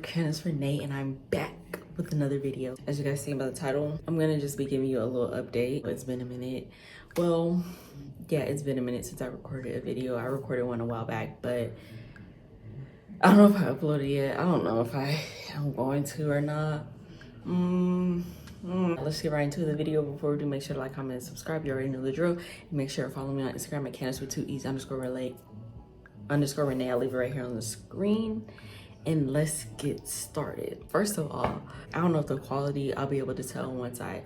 Candace Renee, and I'm back with another video. As you guys see by the title, I'm gonna just be giving you a little update. It's been a minute. Well, yeah, it's been a minute since I recorded a video. I recorded one a while back, but I don't know if I uploaded yet. I don't know if I am going to or not. Let's get right into the video. Before we do, make sure to like, comment, and subscribe. You already know the drill. And make sure to follow me on Instagram at Candace with 2 E's _Renee. I'll leave it right here on the screen. And let's get started. First of all, I don't know if the quality, I'll be able to tell once I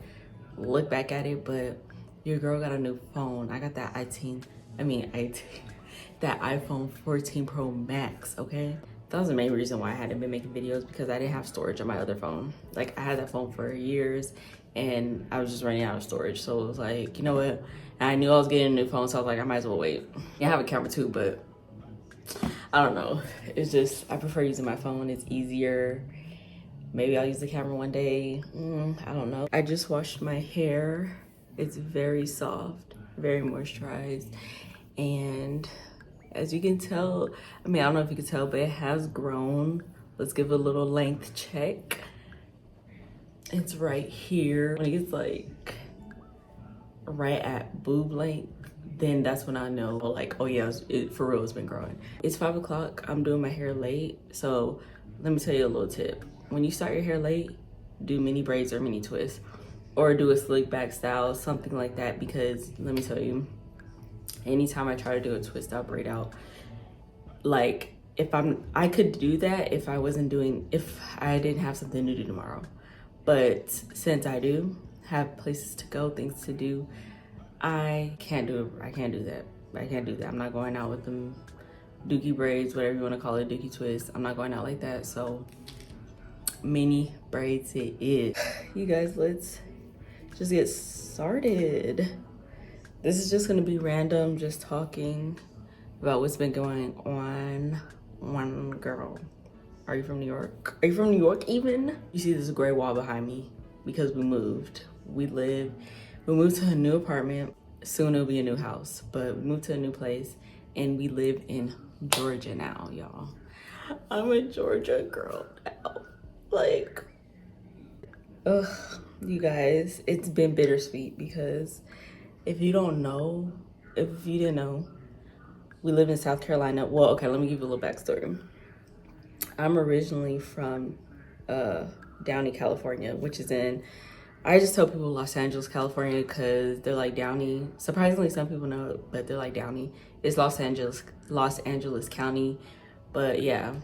look back at it, but your girl got a new phone. I got that that iPhone 14 Pro Max, okay? That was the main reason why I hadn't been making videos, because I didn't have storage on my other phone. Like, I had that phone for years and I was just running out of storage. So it was like, you know what? And I knew I was getting a new phone, so I was like, I might as well wait. I have a camera too, but I don't know. It's just, I prefer using my phone. It's easier. Maybe I'll use the camera one day. I don't know. I just washed my hair. It's very soft, very moisturized. And as you can tell, I don't know if you can tell, but it has grown. Let's give a little length check. It's right here. When it gets like right at boob length, then that's when I know, like, oh yeah, for real, it's been growing. It's 5 o'clock. I'm doing my hair late. So let me tell you a little tip. When you start your hair late, do mini braids or mini twists, or do a slick back style, something like that. Because let me tell you, anytime I try to do a twist out, braid out, like I could do that if I didn't have something to do tomorrow. But since I do have places to go, things to do, I can't do that. I'm not going out with them dookie braids, whatever you want to call it, dookie twist. I'm not going out like that. So mini braids it is. You guys, let's just get started. This is just gonna be random, just talking about what's been going on. One girl, are you from New York? Are you from New York even? You see this gray wall behind me because we moved. We moved to a new apartment. Soon it'll be a new house, but we moved to a new place and we live in Georgia now, y'all. I'm a Georgia girl now. Like, ugh, you guys, it's been bittersweet because if you didn't know, we live in South Carolina. Well, okay, let me give you a little backstory. I'm originally from Downey, California, which is I just tell people Los Angeles, California, because they're like Downey. Surprisingly, some people know it, but they're like Downey. It's Los Angeles County. But yeah,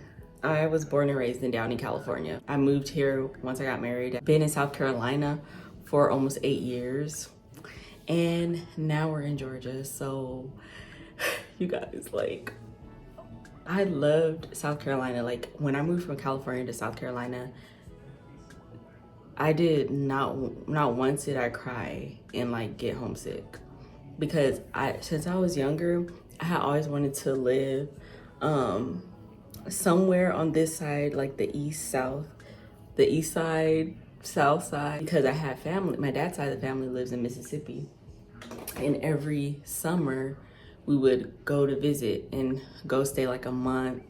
I was born and raised in Downey, California. I moved here once I got married. I've been in South Carolina for almost 8 years. And now we're in Georgia. So you guys, like, I loved South Carolina. Like, when I moved from California to South Carolina, I did not once did I cry and like get homesick, because since I was younger, I had always wanted to live somewhere on this side, like the east side, south side, because I had family. My dad's side of the family lives in Mississippi, and every summer we would go to visit and go stay like a month,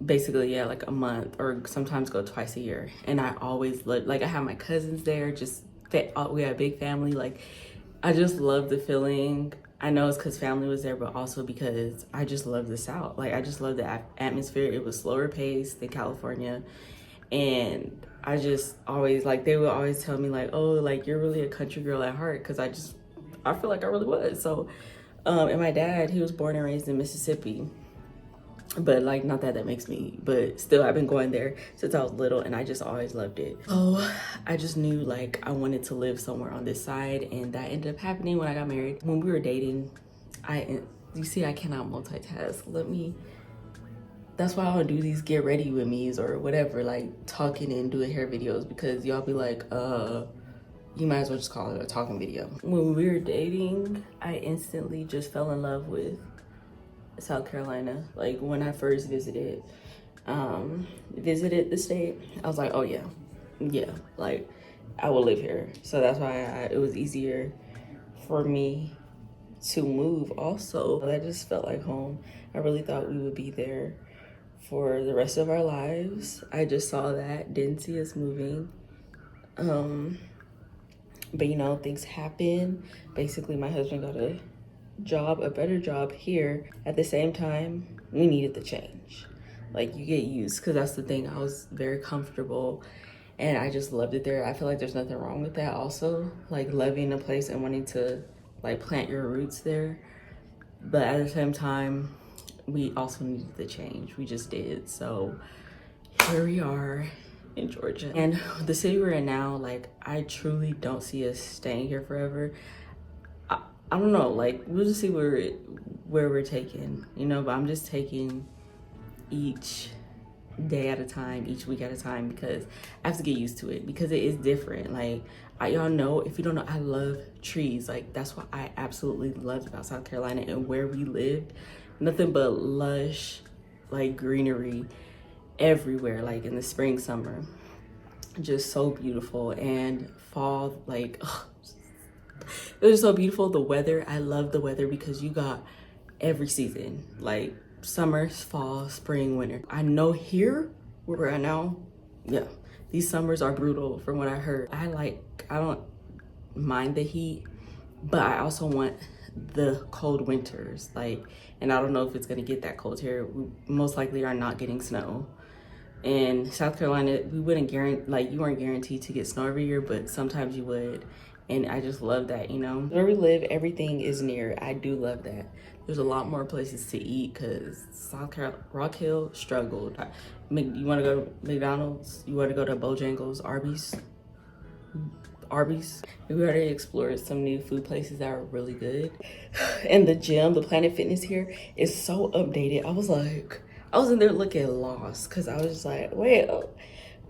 basically, yeah, like a month, or sometimes go twice a year. And I always loved, like, I have my cousins there, we had a big family. Like, I just love the feeling. I know it's because family was there, but also because I just love the South. Like, I just love the atmosphere. It was slower paced than California. And I just always, like, they would always tell me, like, oh, like, you're really a country girl at heart, because I feel like I really was. So and my dad, he was born and raised in Mississippi. But like, not that makes me, but still, I've been going there since I was little, and I just always loved it. So I just knew, like, I wanted to live somewhere on this side, and that ended up happening when I got married. When we were dating, you see, I cannot multitask. That's why I don't do these get ready with me's or whatever, like talking and doing hair videos, because y'all be like, you might as well just call it a talking video. When we were dating, I instantly just fell in love with South Carolina. Like, when I first visited the state, I was like, oh yeah, like, I will live here. So that's why it was easier for me to move. Also, that just felt like home. I really thought we would be there for the rest of our lives. I just saw that, didn't see us moving. But you know, things happen. Basically, my husband got a better job here. At the same time, we needed the change. Like, you get used, because that's the thing. I was very comfortable and I just loved it there. I feel like there's nothing wrong with that also, like loving a place and wanting to like plant your roots there. But at the same time, we also needed the change. We just did. So here we are in Georgia. And the city we're in now, like, I truly don't see us staying here forever. I don't know, like, we'll just see where we're taking, you know, but I'm just taking each day at a time, each week at a time, because I have to get used to it, because it is different. Like, y'all know, if you don't know, I love trees. Like, that's what I absolutely loved about South Carolina and where we lived. Nothing but lush, like, greenery everywhere, like in the spring, summer, just so beautiful. And fall, like, ugh, it was so beautiful. The weather, I love the weather, because you got every season, like summer, fall, spring, winter. I know here where we're at now, yeah, these summers are brutal from what I heard. I don't mind the heat, but I also want the cold winters. Like, and I don't know if it's gonna get that cold here. We most likely are not getting snow. In South Carolina, we wouldn't guarantee, like, you weren't guaranteed to get snow every year, but sometimes you would. And I just love that, you know? Where we live, everything is near. I do love that. There's a lot more places to eat, because South Carolina, Rock Hill struggled. You wanna go to McDonald's? You wanna go to Bojangles, Arby's? We already explored some new food places that are really good. And the gym, the Planet Fitness here, is so updated. I was in there looking lost, because I was just like, wait,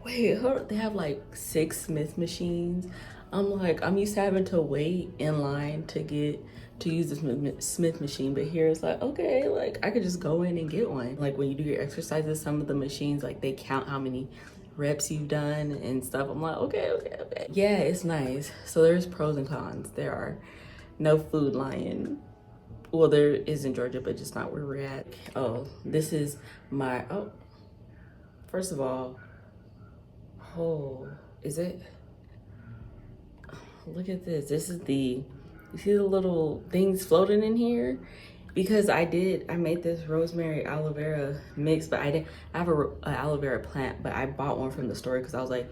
they have like 6 Smith machines. I'm like, I'm used to having to wait in line to use the Smith machine, but here it's like, okay, like, I could just go in and get one. Like, when you do your exercises, some of the machines, like, they count how many reps you've done and stuff. I'm like, okay. Yeah, it's nice. So there's pros and cons. There are no Food Lion. Well, there is in Georgia, but just not where we're at. Oh, this is my, first of all, is it? Look at this. This is you see the little things floating in here? Because I made this rosemary aloe vera mix, but I have a aloe vera plant, but I bought one from the store, because I was like,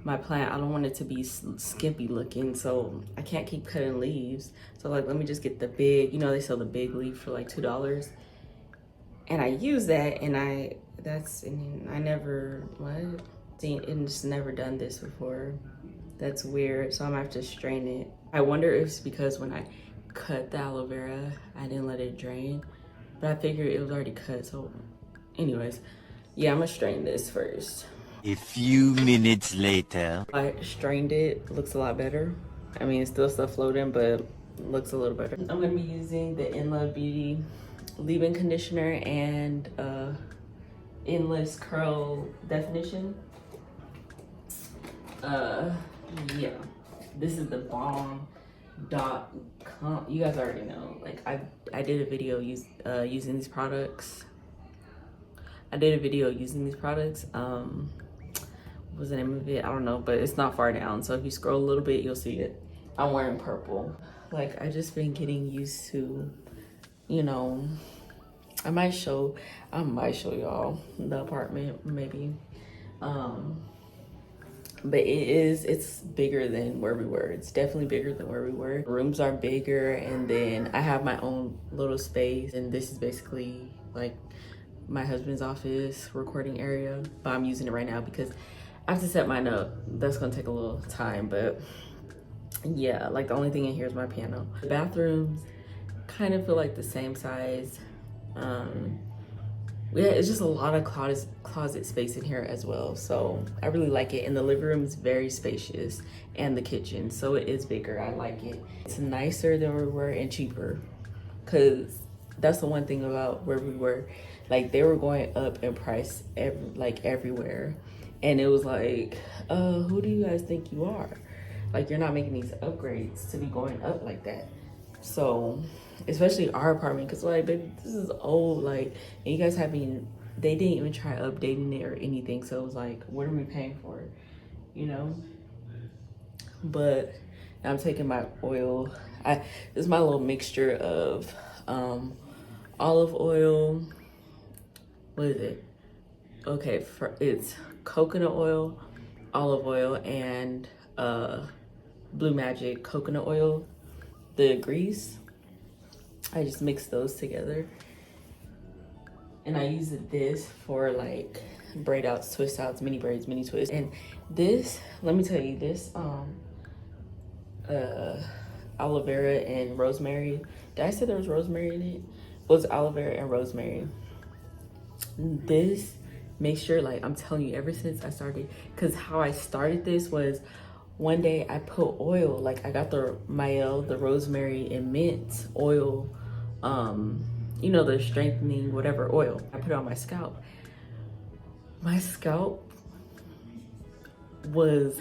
my plant, I don't want it to be skimpy looking, so I can't keep cutting leaves. So like, let me just get the big, you know, they sell the big leaf for like $2. And I use that, and I never, it's never done this before. That's weird, so I'm gonna have to strain it. I wonder if it's because when I cut the aloe vera, I didn't let it drain, but I figured it was already cut, so anyways, yeah, I'm gonna strain this first. A few minutes later. I strained it, looks a lot better. I mean, it's still stuff floating, but looks a little better. I'm gonna be using the In Love Beauty leave-in conditioner and endless curl definition. Yeah, this is the bomb.com. You guys already know, like, I did a video using these products. What was the name of it? I don't know, but it's not far down, so if you scroll a little bit, you'll see it. I'm wearing purple. Like, I just been getting used to, you know, I might show y'all the apartment maybe. But it's bigger than where we were. It's definitely bigger than where we were. Rooms are bigger, and then I have my own little space, and this is basically like my husband's office recording area, but I'm using it right now because I have to set mine up. That's gonna take a little time, but yeah, like, the only thing in here is my piano. The bathrooms kind of feel like the same size. Yeah, it's just a lot of closet space in here as well, so I really like it. And the living room is very spacious, and the kitchen, so it is bigger. I like it. It's nicer than we were and cheaper, because that's the one thing about where we were. Like, they were going up in price everywhere, and it was like, who do you guys think you are? Like, you're not making these upgrades to be going up like that. So especially our apartment, because, like, baby, this is old, like, and you guys having they didn't even try updating it or anything. So it was like, what are we paying for, you know? But now I'm taking my oil. This is my little mixture of olive oil. What is it? Okay, it's coconut oil, olive oil, and Blue Magic coconut oil, the grease. I just mix those together. And I use this for like braid outs, twist outs, mini braids, mini twists. And this, let me tell you, this aloe vera and rosemary. Did I say there was rosemary in it? It was aloe vera and rosemary. This mixture, like I'm telling you, ever since I started, because how I started this was one day I put oil, like I got the Mael, the rosemary and mint oil, you know, the strengthening whatever oil. I put it on my scalp. My scalp was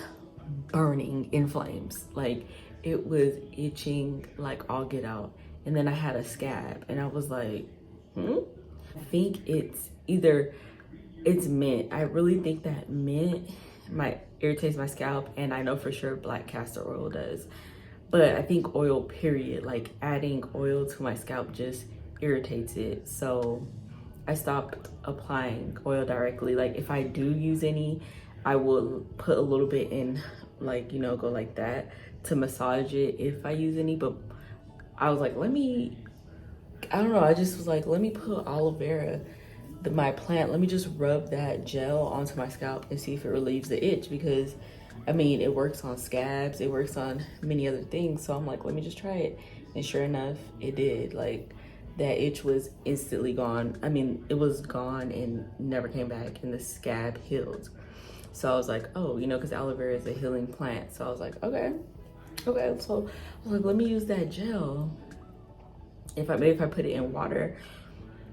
burning in flames. Like it was itching like all get out. And then I had a scab and I was like, I think it's mint. I really think that mint might irritates my scalp, and I know for sure black castor oil does. But I think oil period, like adding oil to my scalp just irritates it. So I stopped applying oil directly. Like if I do use any, I will put a little bit in, like, you know, go like that to massage it if I use any. But I was like, I don't know, I just was like, let me put aloe vera, my plant, let me just rub that gel onto my scalp and see if it relieves the itch, because I mean, it works on scabs, it works on many other things. So I'm like, let me just try it. And sure enough, it did. Like that itch was instantly gone. I mean, it was gone and never came back, and the scab healed. So I was like, oh, you know, because aloe vera is a healing plant. So I was like, okay. So I was like, let me use that gel. Maybe if I put it in water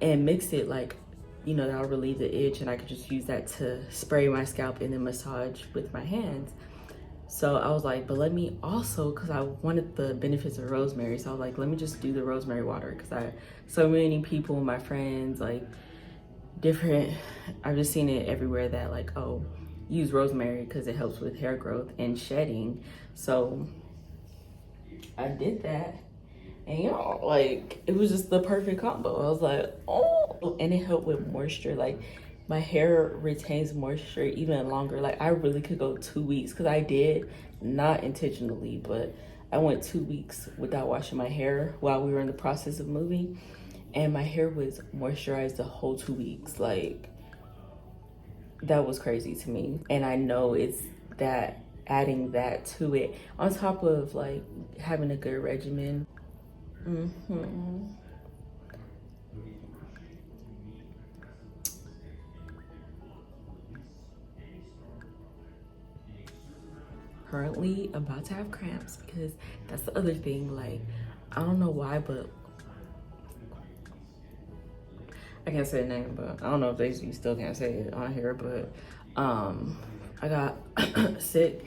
and mix it, like, you know, that'll relieve the itch, and I could just use that to spray my scalp and then massage with my hands. So I was like, but let me also, because I wanted the benefits of rosemary, so I was like, let me just do the rosemary water, because so many people, my friends, like I've just seen it everywhere that like, oh, use rosemary because it helps with hair growth and shedding. So I did that. And you know, like it was just the perfect combo. I was like, oh, and it helped with moisture. Like my hair retains moisture even longer. Like I really could go 2 weeks, because I did, not intentionally, but I went 2 weeks without washing my hair while we were in the process of moving, and my hair was moisturized the whole 2 weeks. Like that was crazy to me. And I know it's that adding that to it on top of like having a good regimen. Currently about to have cramps, because that's the other thing. Like I don't know why, but I can't say the name, but I don't know if you still can't say it on here, but I got sick,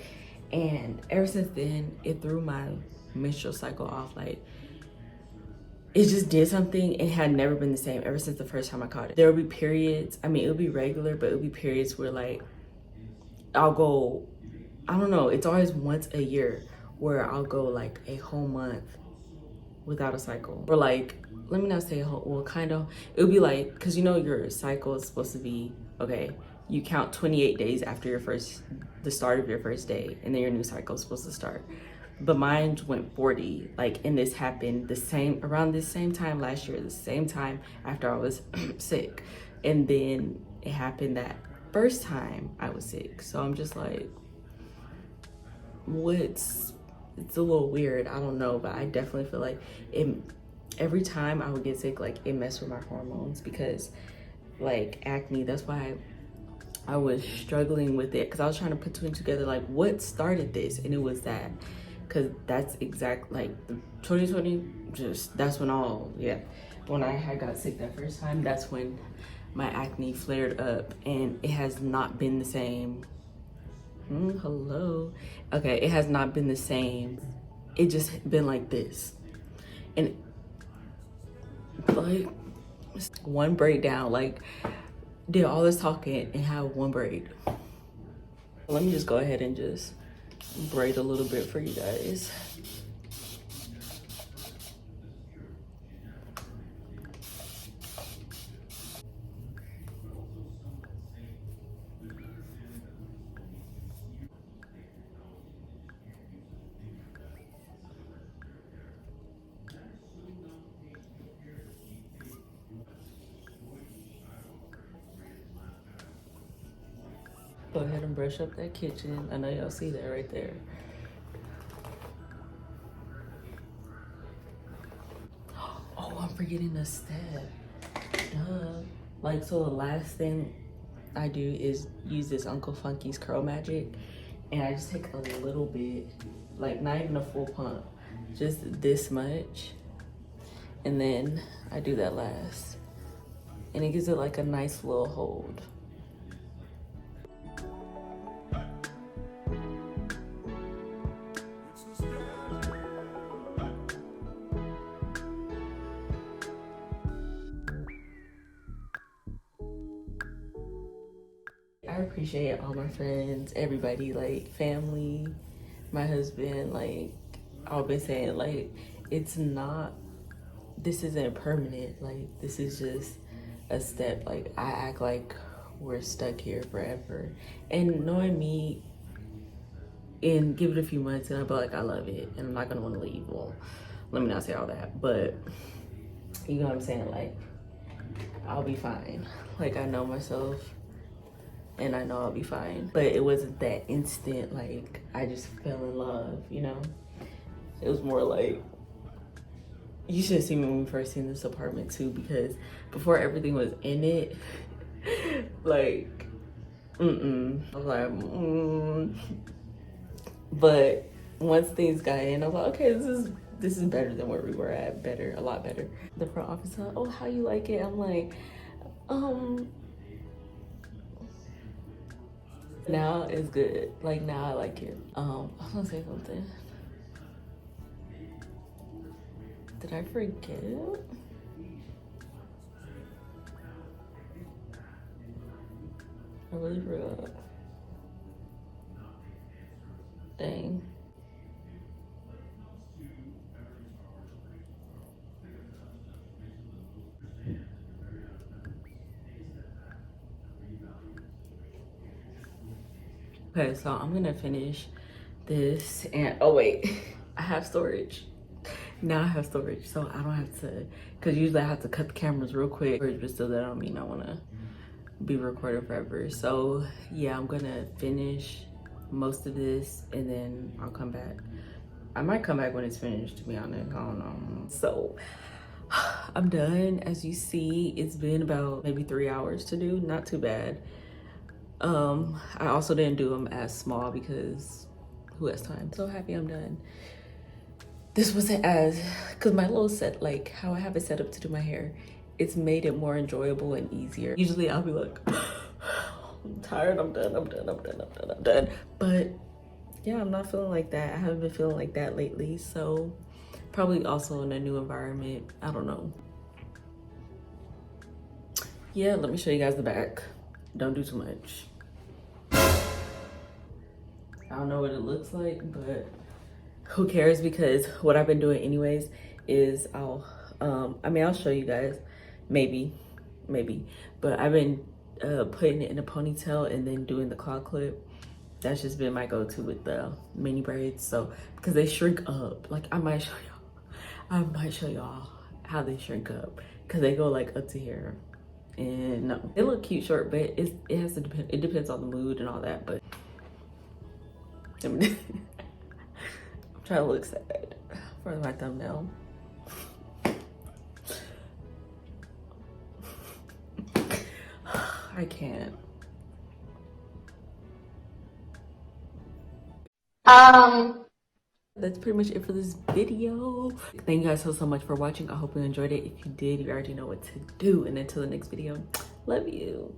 and ever since then it threw my menstrual cycle off. Like it just did something. It had never been the same ever since the first time I caught it. There will be periods, I mean, it'll be regular, but it'll be periods where like I'll go, I don't know, it's always once a year where I'll go like a whole month without a cycle. Or like, let me not say a whole, well, kind of, it'll be like, because you know your cycle is supposed to be, okay, you count 28 days after the start of your first day, and then your new cycle is supposed to start. But mine went 40, like, and this happened around this same time last year, the same time after I was sick. And then it happened that first time I was sick. So I'm just like, it's a little weird. I don't know, but I definitely feel like every time I would get sick, like it messed with my hormones, because like acne, that's why I was struggling with it, because I was trying to put two and two together, like what started this, and it was that. Because that's like 2020, just that's when when I had got sick that first time, that's when my acne flared up, and it has not been the same. Hello. Okay, it has not been the same. It just been like this, and like one breakdown, like did all this talking and have one braid. Let me just go ahead and just braid a little bit for you guys. Go ahead and brush up that kitchen. I know y'all see that right there. Oh, I'm forgetting a step. Duh. Like, so the last thing I do is use this Uncle Funky's Curl Magic. And I just take a little bit, like not even a full pump, just this much. And then I do that last. And it gives it like a nice little hold. I appreciate all my friends, everybody, like family, my husband. Like I've been saying, like it's not, this isn't permanent. Like this is just a step. Like I act like we're stuck here forever, and knowing me, and give it a few months and I'll be like, I love it and I'm not gonna want to leave. Well, let me not say all that, but you know what I'm saying? Like I'll be fine. Like I know myself and I know I'll be fine. But it wasn't that instant, like I just fell in love, you know? It was more like, you should have seen me when we first seen this apartment too, because before everything was in it, like, I was like, But once things got in, I was like, okay, this is better than where we were at, better, a lot better. The front office, like, oh, how you like it? I'm like, now it's good. Like now I like it. I was gonna say something. Did I forget? I really forgot. Dang. Okay, so I'm gonna finish this and oh wait, I have storage. Now I have storage, so I don't have to, because usually I have to cut the cameras real quick, but still that don't mean I wanna be recording forever. So yeah, I'm gonna finish most of this and then I'll come back. I might come back when it's finished, to be honest, I don't know. So I'm done. As you see, it's been about maybe 3 hours to do, not too bad. I also didn't do them as small because who has time? So happy I'm done. This wasn't as, cause my little set, like how I have it set up to do my hair, it's made it more enjoyable and easier. Usually I'll be like, I'm tired, I'm done. But yeah, I'm not feeling like that. I haven't been feeling like that lately. So probably also in a new environment, I don't know. Yeah, let me show you guys the back. Don't do too much. I don't know what it looks like, but who cares? Because what I've been doing anyways is I'll show you guys, maybe, but I've been putting it in a ponytail and then doing the claw clip. That's just been my go-to with the mini braids. So, because they shrink up, like I might show y'all how they shrink up, because they go like up to here. And no, they look cute short, but it has to depend, it depends on the mood and all that, but I'm trying to look sad for my thumbnail. I can't. That's pretty much it for this video. Thank you guys so much for watching. I hope you enjoyed it. If you did, you already know what to do. And until the next video, love you.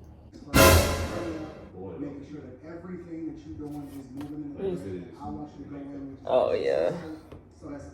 Making sure that everything that you're doing is moving in the way I want you to go in. Oh yeah. So that's